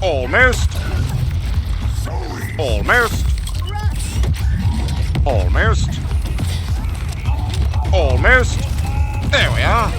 Almost. Almost. Almost. Almost. There we are.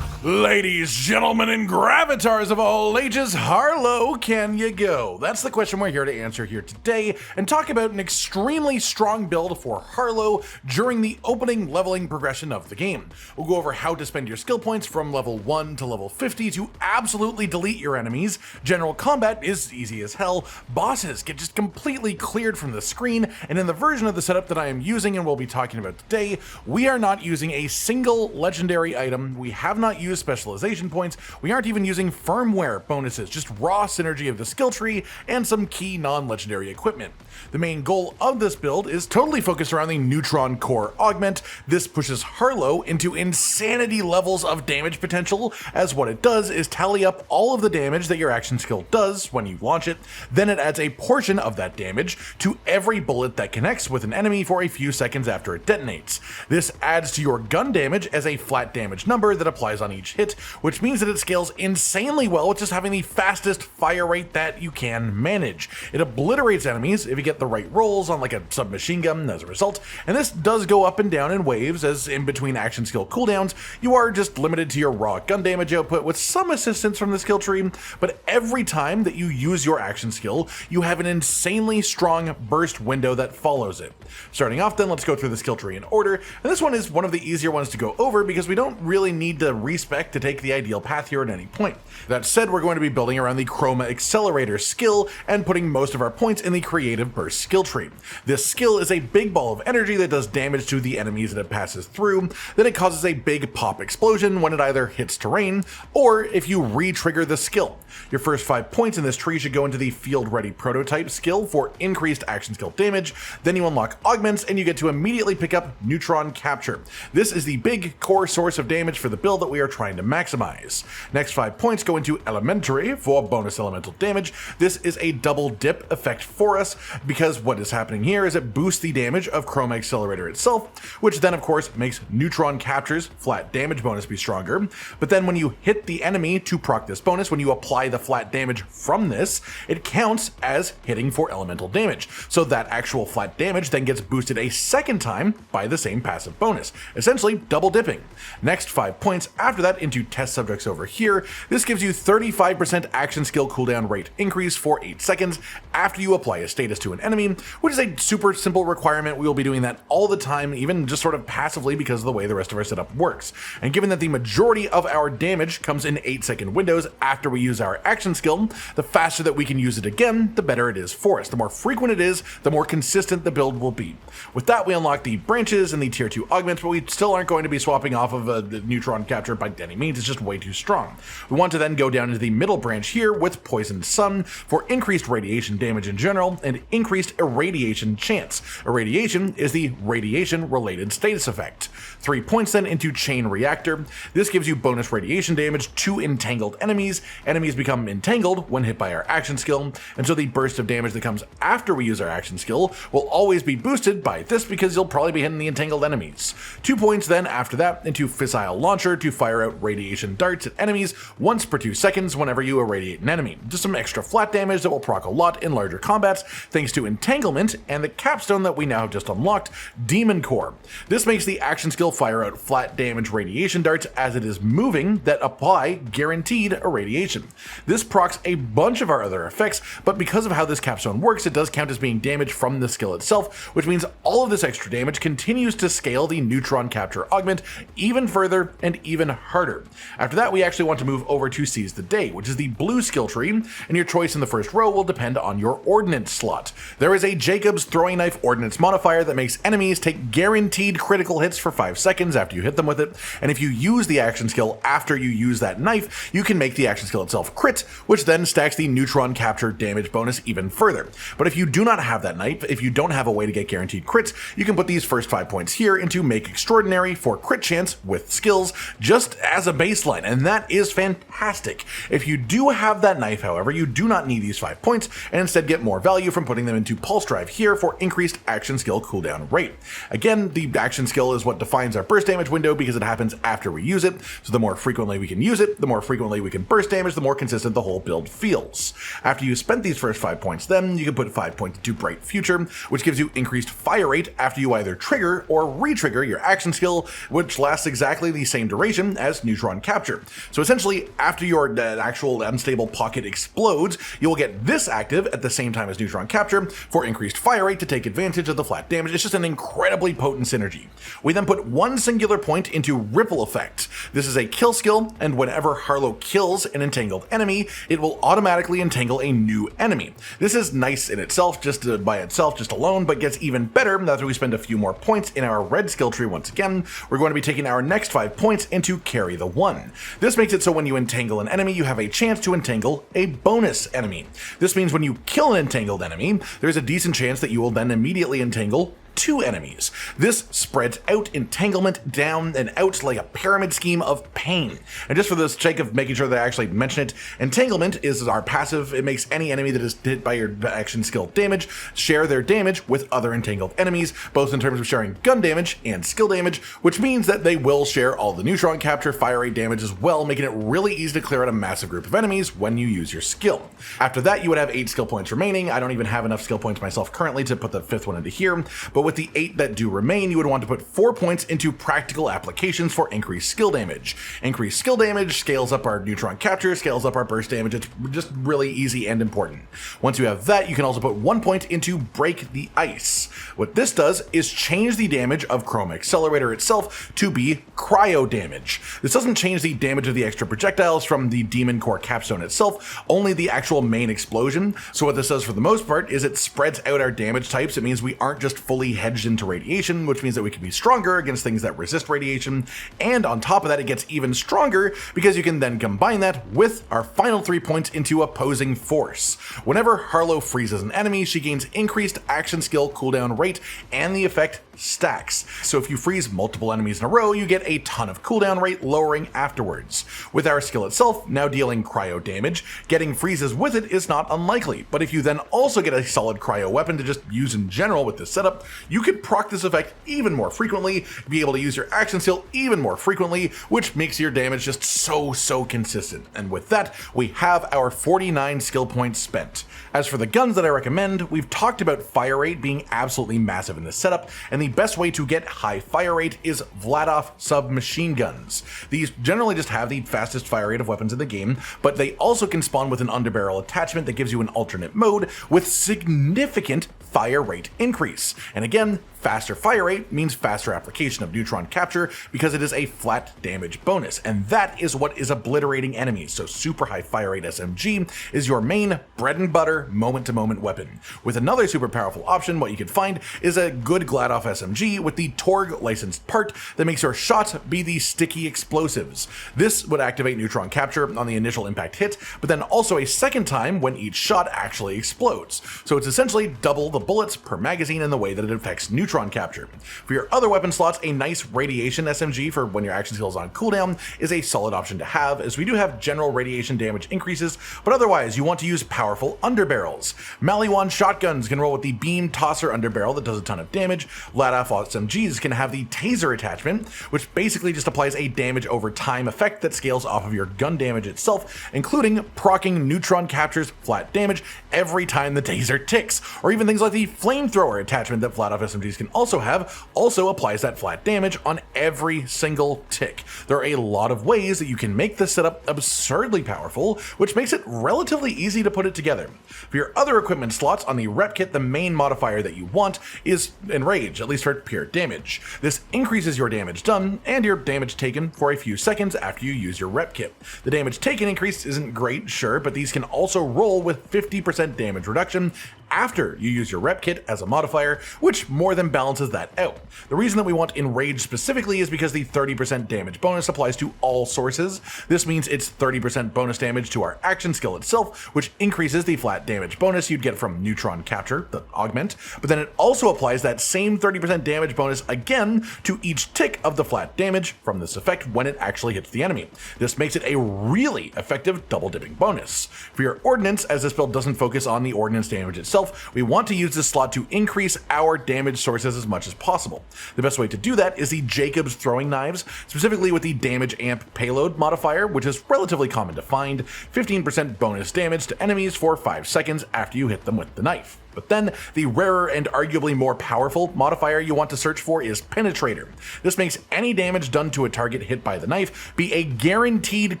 Ladies, gentlemen, and gravitars of all ages, Harlowe can you go? That's the question we're here to answer here today and talk about an extremely strong build for Harlowe during the opening leveling progression of the game. We'll go over how to spend your skill points from level 1 to level 50 to absolutely delete your enemies. General combat is easy as hell. Bosses get just completely cleared from the screen, and in the version of the setup that I am using and we'll be talking about today, we are not using a single legendary item. We have not used specialization points. We aren't even using firmware bonuses, just raw synergy of the skill tree and some key non-legendary equipment. The main goal of this build is totally focused around the Neutron Core Augment. This pushes Harlowe into insanity levels of damage potential, as what it does is tally up all of the damage that your action skill does when you launch it, then it adds a portion of that damage to every bullet that connects with an enemy for a few seconds after it detonates. This adds to your gun damage as a flat damage number that applies on each hit, which means that it scales insanely well with just having the fastest fire rate that you can manage. It obliterates enemies if you get the right rolls on like a submachine gun as a result, and this does go up and down in waves, as in between action skill cooldowns you are just limited to your raw gun damage output with some assistance from the skill tree, but every time that you use your action skill you have an insanely strong burst window that follows it. Starting off then, let's go through the skill tree in order, and this one is one of the easier ones to go over because we don't really need to respec to take the ideal path here at any point. That said, we're going to be building around the Chroma Accelerator skill and putting most of our points in the Creative Burst skill tree. This skill is a big ball of energy that does damage to the enemies that it passes through, then it causes a big pop explosion when it either hits terrain or if you re-trigger the skill. Your first 5 points in this tree should go into the Field Ready Prototype skill for increased action skill damage, then you unlock Augments and you get to immediately pick up Neutron Capture. This is the big core source of damage for the build that we are trying to maximize. Next 5 points go into Elementary for bonus elemental damage. This is a double dip effect for us because what is happening here is it boosts the damage of Chroma Accelerator itself, which then of course makes Neutron Capture's flat damage bonus be stronger. But then when you hit the enemy to proc this bonus, when you apply the flat damage from this, it counts as hitting for elemental damage. So that actual flat damage then gets boosted a second time by the same passive bonus, essentially double dipping. Next 5 points after that into Test Subjects over here. This gives you 35% action skill cooldown rate increase for 8 seconds after you apply a status to an enemy, which is a super simple requirement. We will be doing that all the time, even just sort of passively because of the way the rest of our setup works. And given that the majority of our damage comes in 8-second windows after we use our action skill, the faster that we can use it again, the better it is for us. The more frequent it is, the more consistent the build will be. With that, we unlock the branches and the tier 2 augments, but we still aren't going to be swapping off of the Neutron Capture by any means. It's just way too strong. We want to then go down into the middle branch here with Poisoned Sun for increased radiation damage in general and increased irradiation chance. Irradiation is the radiation related status effect. 3 points then into Chain Reactor. This gives you bonus radiation damage to entangled enemies. Enemies become entangled when hit by our action skill, and so the burst of damage that comes after we use our action skill will always be boosted by this because you'll probably be hitting the entangled enemies. 2 points then after that into Fissile Launcher to fire out radiation darts at enemies once per 2 seconds whenever you irradiate an enemy. Just some extra flat damage that will proc a lot in larger combats thanks to Entanglement and the Capstone that we now have just unlocked, Demon Core. This makes the action skill fire out flat damage radiation darts as it is moving that apply guaranteed irradiation. This procs a bunch of our other effects, but because of how this Capstone works, it does count as being damage from the skill itself, which means all of this extra damage continues to scale the Neutron Capture Augment even further and even harder. After that, we actually want to move over to Seize the Day, which is the blue skill tree, and your choice in the first row will depend on your Ordinance slot. There is a Jakobs throwing knife Ordinance modifier that makes enemies take guaranteed critical hits for 5 seconds after you hit them with it, and if you use the action skill after you use that knife, you can make the action skill itself crit, which then stacks the Neutron Capture damage bonus even further. But if you do not have that knife, if you don't have a way to get guaranteed crits, you can put these first 5 points here into Make Extraordinary for crit chance with skills, just as a baseline, and that is fantastic. If you do have that knife, however, you do not need these 5 points, and instead get more value from putting them into Pulse Drive here for increased action skill cooldown rate. Again, the action skill is what defines our burst damage window because it happens after we use it, so the more frequently we can use it, the more frequently we can burst damage, the more consistent the whole build feels. After you spent these first 5 points, then you can put 5 points into Bright Future, which gives you increased fire rate after you either trigger or re-trigger your action skill, which lasts exactly the same duration as Neutron Capture. So essentially, after your actual unstable pocket explodes, you will get this active at the same time as Neutron Capture for increased fire rate to take advantage of the flat damage. It's just an incredibly potent synergy. We then put one singular point into Ripple Effect. This is a kill skill, and whenever Harlowe kills an entangled enemy, it will automatically entangle a new enemy. This is nice in itself, just alone, but gets even better after we spend a few more points in our red skill tree once again. We're going to be taking our next 5 points into Carry the One. This makes it so when you entangle an enemy, you have a chance to entangle a bonus enemy. This means when you kill an entangled enemy, there's a decent chance that you will then immediately entangle 2 enemies. This spreads out entanglement down and out like a pyramid scheme of pain. And just for the sake of making sure that I actually mention it, entanglement is our passive. It makes any enemy that is hit by your action skill damage share their damage with other entangled enemies, both in terms of sharing gun damage and skill damage, which means that they will share all the Neutron Capture fire rate damage as well, making it really easy to clear out a massive group of enemies when you use your skill. After that, you would have 8 skill points remaining. I don't even have enough skill points myself currently to put the 5th one into here, but with the 8 that do remain, you would want to put 4 points into Practical Applications for increased skill damage. Increased skill damage scales up our Neutron Capture, scales up our burst damage. It's just really easy and important. Once you have that, you can also put 1 point into Break the Ice. What this does is change the damage of Chrome Accelerator itself to be cryo damage. This doesn't change the damage of the extra projectiles from the Demon Core Capstone itself, only the actual main explosion. So what this does for the most part is it spreads out our damage types. It means we aren't just fully hedged into radiation, which means that we can be stronger against things that resist radiation, and on top of that it gets even stronger because you can then combine that with our final 3 points into Opposing Force. Whenever Harlowe freezes an enemy, she gains increased action skill cooldown rate, and the effect stacks. So if you freeze multiple enemies in a row, you get a ton of cooldown rate, lowering afterwards. With our skill itself now dealing cryo damage, getting freezes with it is not unlikely, but if you then also get a solid cryo weapon to just use in general with this setup, you could proc this effect even more frequently, be able to use your action skill even more frequently, which makes your damage just so consistent. And with that, we have our 49 skill points spent. As for the guns that I recommend, we've talked about fire rate being absolutely massive in this setup, and the best way to get high fire rate is Vladof submachine guns. These generally just have the fastest fire rate of weapons in the game, but they also can spawn with an underbarrel attachment that gives you an alternate mode with significant fire rate increase. And again, faster fire rate means faster application of Neutron Capture because it is a flat damage bonus, and that is what is obliterating enemies. So super high fire rate SMG is your main bread and butter moment-to-moment weapon. With another super powerful option, what you could find is a good Vladof SMG with the Torgue licensed part that makes your shots be the sticky explosives. This would activate Neutron Capture on the initial impact hit, but then also a second time when each shot actually explodes. So it's essentially double the bullets per magazine in the way that it affects Neutron Capture. For your other weapon slots, a nice radiation SMG for when your action skill is on cooldown is a solid option to have, as we do have general radiation damage increases, but otherwise you want to use powerful underbarrels. Maliwan shotguns can roll with the beam tosser underbarrel that does a ton of damage. Vladof SMGs can have the taser attachment, which basically just applies a damage over time effect that scales off of your gun damage itself, including proccing Neutron Capture's flat damage every time the taser ticks, or even things like the flamethrower attachment that Vladof SMGs can also have, also applies that flat damage on every single tick. There are a lot of ways that you can make this setup absurdly powerful, which makes it relatively easy to put it together. For your other equipment slots on the rep kit, the main modifier that you want is Enrage, at least for pure damage. This increases your damage done and your damage taken for a few seconds after you use your rep kit. The damage taken increase isn't great, sure, but these can also roll with 50% damage reduction after you use your rep kit as a modifier, which more than balances that out. The reason that we want Enrage specifically is because the 30% damage bonus applies to all sources. This means it's 30% bonus damage to our action skill itself, which increases the flat damage bonus you'd get from Neutron Capture, the Augment, but then it also applies that same 30% damage bonus again to each tick of the flat damage from this effect when it actually hits the enemy. This makes it a really effective double dipping bonus. For your Ordinance, as this build doesn't focus on the Ordinance damage itself, we want to use this slot to increase our damage sources as much as possible. The best way to do that is the Jakobs throwing knives, specifically with the damage amp payload modifier, which is relatively common to find, 15% bonus damage to enemies for 5 seconds after you hit them with the knife. But then, the rarer and arguably more powerful modifier you want to search for is Penetrator. This makes any damage done to a target hit by the knife be a guaranteed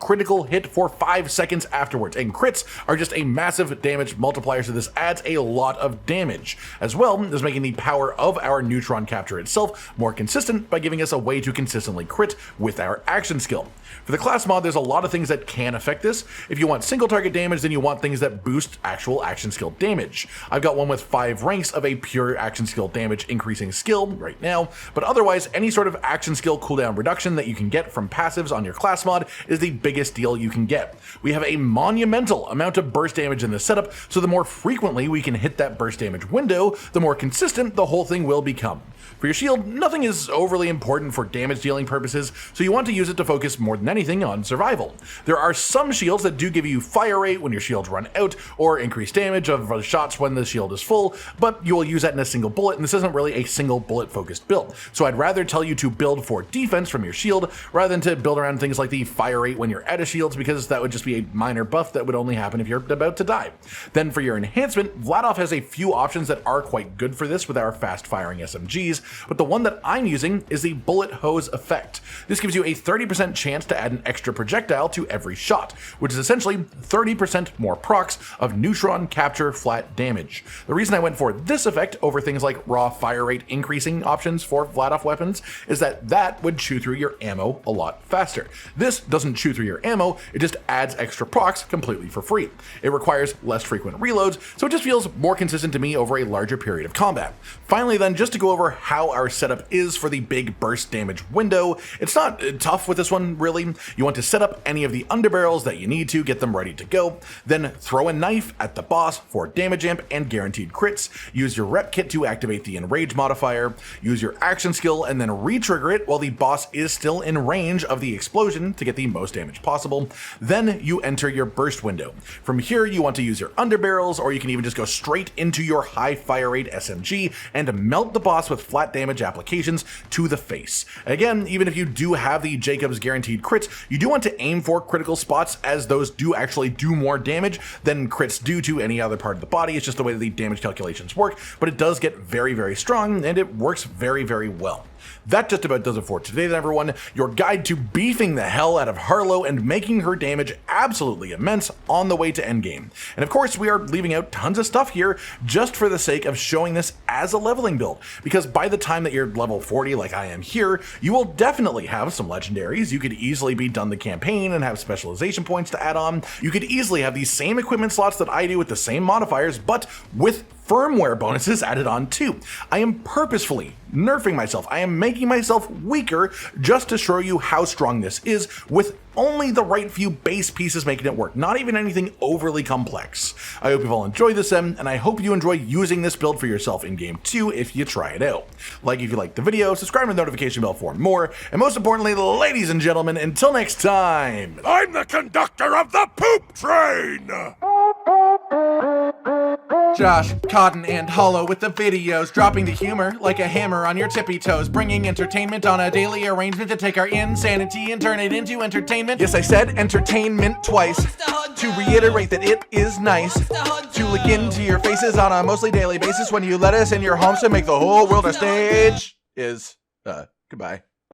critical hit for 5 seconds afterwards, and crits are just a massive damage multiplier, so this adds a lot of damage, as well as making the power of our Neutron Capture itself more consistent by giving us a way to consistently crit with our action skill. For the class mod, there's a lot of things that can affect this. If you want single target damage, then you want things that boost actual action skill damage. I've got one with 5 ranks of a pure action skill damage increasing skill right now, but otherwise any sort of action skill cooldown reduction that you can get from passives on your class mod is the biggest deal you can get. We have a monumental amount of burst damage in this setup, so the more frequently we can hit that burst damage window, the more consistent the whole thing will become. For your shield, nothing is overly important for damage dealing purposes, so you want to use it to focus more than anything on survival. There are some shields that do give you fire rate when your shields run out, or increased damage of shots when the shield is full, but you will use that in a single bullet, and this isn't really a single bullet focused build. So I'd rather tell you to build for defense from your shield, rather than to build around things like the fire rate when you're out of shields, because that would just be a minor buff that would only happen if you're about to die. Then for your enhancement, Vladof has a few options that are quite good for this with our fast firing SMGs, but the one that I'm using is the bullet hose effect. This gives you a 30% chance to add an extra projectile to every shot, which is essentially 30% more procs of Neutron Capture flat damage. The reason I went for this effect over things like raw fire rate increasing options for Vladof weapons is that would chew through your ammo a lot faster. This doesn't chew through your ammo, it just adds extra procs completely for free. It requires less frequent reloads, so it just feels more consistent to me over a larger period of combat. Finally then, just to go over how our setup is for the big burst damage window, it's not tough with this one really. You want to set up any of the underbarrels that you need to, get them ready to go, then throw a knife at the boss for damage amp and guaranteed crits, use your rep kit to activate the enrage modifier, use your action skill and then re-trigger it while the boss is still in range of the explosion to get the most damage possible. Then you enter your burst window. From here you want to use your underbarrels, or you can even just go straight into your high fire rate SMG and melt the boss with flat damage applications to the face. Again, even if you do have the Jakobs guaranteed crits, you do want to aim for critical spots, as those do actually do more damage than crits do to any other part of the body. It's just the way the damage calculations work, but it does get very, very strong, and it works very, very well. That just about does it for today then, everyone. Your guide to beefing the hell out of Harlowe and making her damage absolutely immense on the way to endgame. And of course, we are leaving out tons of stuff here just for the sake of showing this as a leveling build, because by the time that you're level 40 like I am here, you will definitely have some legendaries. You could easily be done the campaign and have specialization points to add on. You could easily have these same equipment slots that I do with the same modifiers, but with firmware bonuses added on too. I am purposefully nerfing myself. I am making myself weaker just to show you how strong this is, with only the right few base pieces making it work, not even anything overly complex. I hope you've all enjoyed this, and I hope you enjoy using this build for yourself in game 2 if you try it out. Like if you liked the video, subscribe to the notification bell for more, and most importantly, ladies and gentlemen, until next time, I'm the conductor of the poop train! Josh, Cotton, and Hollow with the videos, dropping the humor like a hammer on your tippy toes, bringing entertainment on a daily arrangement to take our insanity and turn it into entertainment. Yes, I said entertainment twice, to reiterate that it is nice to look into your faces on a mostly daily basis when you let us in your homes to make the whole world a stage. Goodbye.